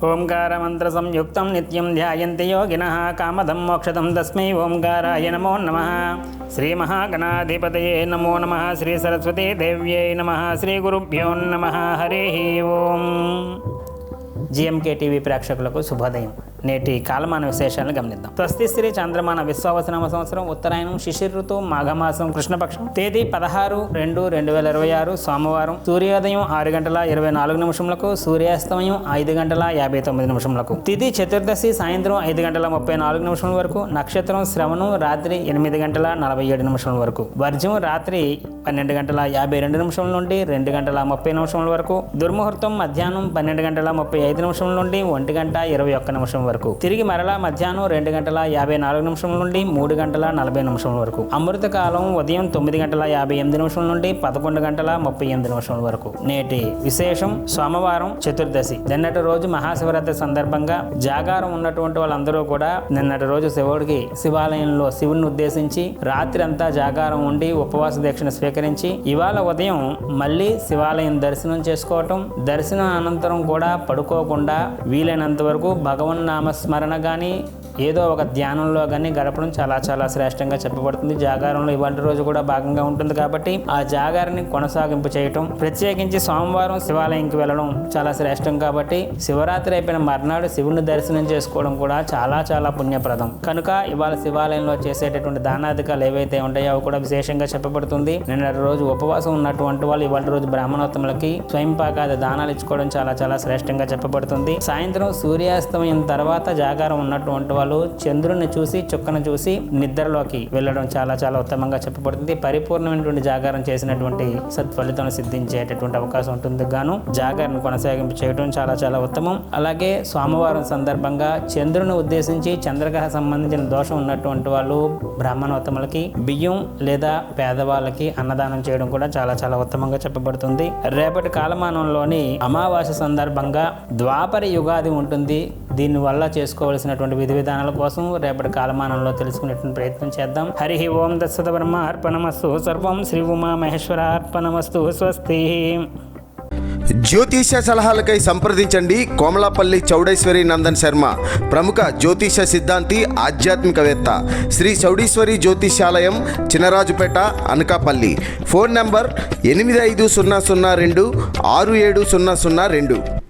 ఓంకారమంత్ర సంయుక్తం నిత్యం ధ్యాయంతి యోగినః కామదం మోక్షదం తస్మై ఓంకారాయ నమో నమః. శ్రీ మహాగణాధిపతయే నమో నమః. శ్రీ సరస్వతీ దేవ్యై నమః. శ్రీ గురుభ్యో నమః. హరి ఓం. జిఎంకే టీవీ ప్రేక్షకులకు శుభోదయం. నేటి కాలమాన విశేషాలను గమనిద్దాం. స్వస్తి శ్రీ చంద్రమాన విశ్వావసనామ సంవత్సరం ఉత్తరాయణం శిశిర్ ఋతువు మాఘమాసం కృష్ణపక్షం తేదీ 16/2/2026 సోమవారం. సూర్యోదయం 6:24 సూర్యాస్తమయం 5:59 తిథి చతుర్దశి సాయంత్రం 5:34 వరకు. నక్షత్రం శ్రవణం రాత్రి 8:47 వరకు. వర్జం రాత్రి 12:52 నుండి 2:30 వరకు. దుర్ముహూర్తం మధ్యాహ్నం 12:35 నుండి 1:21 వరకు. తిరిగి మరలా మధ్యాహ్నం 2:54 నుండి 3:40 వరకు. అమృత కాలం ఉదయం 9:58 నుండి 11:38 వరకు. నేటి విశేషం సోమవారం చతుర్దశి. నిన్నటి రోజు మహాశివరాత్రి సందర్భంగా జాగారం ఉన్నటువంటి వాళ్ళందరూ కూడా నిన్నటి రోజు శివాలయంలో శివుని ఉద్దేశించి రాత్రి అంతా జాగారం ఉండి ఉపవాస దీక్షను స్వీకరించి ఇవాళ ఉదయం మళ్ళీ శివాలయం దర్శనం చేసుకోవటం, దర్శనం అనంతరం కూడా పడుకోకుండా వీలైనంత వరకు భగవన్నామస్మరణ కానీ ఏదో ఒక ధ్యానంలో కానీ గడపడం చాలా చాలా శ్రేష్టంగా చెప్పబడుతుంది. జాగారంలో ఇవాళ రోజు కూడా భాగంగా ఉంటుంది కాబట్టి ఆ జాగారాన్ని కొనసాగింపు చేయటం, ప్రత్యేకించి సోమవారం శివాలయంకి వెళ్ళడం చాలా శ్రేష్టం కాబట్టి శివరాత్రి అయిపోయిన మర్నాడు శివుని దర్శనం చేసుకోవడం కూడా చాలా చాలా పుణ్యప్రదం. కనుక ఇవాళ శివాలయంలో చేసేటటువంటి దానాధికాలు ఏవైతే ఉంటాయో అవి కూడా విశేషంగా చెప్పబడుతుంది. నిన్న రోజు ఉపవాసం ఉన్నటువంటి వాళ్ళు ఇవాళ రోజు బ్రాహ్మణోత్తములకి స్వయంపాకాది దానాలు ఇచ్చుకోవడం చాలా చాలా శ్రేష్టంగా చెప్పబడుతుంది. సాయంత్రం సూర్యాస్తమయం తర్వాత జాగారం ఉన్నటువంటి వాళ్ళు చంద్రుని చూసి చుక్కను చూసి నిద్రలోకి వెళ్ళడం చాలా చాలా ఉత్తమంగా చెప్పబడుతుంది. పరిపూర్ణమైనటువంటి జాగారం చేసినటువంటి సత్ఫలితం సిద్ధించేటటువంటి అవకాశం ఉంటుంది గాను జాగారం కొనసాగింపు చేయడం చాలా చాలా ఉత్తమం. అలాగే సోమవారం సందర్భంగా చంద్రుని ఉద్దేశించి చంద్రగ్రహ సంబంధించిన దోషం ఉన్నటువంటి వాళ్ళు బ్రాహ్మణోత్తములకి బియ్యం లేదా పేదవాళ్ళకి అన్నదానం చేయడం కూడా చాలా చాలా ఉత్తమంగా చెప్పబడుతుంది. రేపటి కాలమానంలోని అమావాస్య సందర్భంగా ద్వాపర యుగాది ఉంటుంది. దీనివల్ల చేసుకోవలసినటువంటి విధి విధానాల కోసం రేపటి కాలమానంలో తెలుసుకునేటువంటి ప్రయత్నం చేద్దాం. హరి ఓం దత్సత బ్రహ్మ అర్పణమస్తు. సర్వం శ్రీ ఉమా మహేశ్వర అర్పణమస్తు. స్వస్తి. జ్యోతిష సలహాలకై సంప్రదించండి కోమలాపల్లి చౌడేశ్వరి నందన్ శర్మ, ప్రముఖ జ్యోతిష సిద్ధాంతి, ఆధ్యాత్మికవేత్త. శ్రీ చౌడేశ్వరి జ్యోతిషాలయం, చినరాజుపేట, అనకాపల్లి. Phone number 8500267002.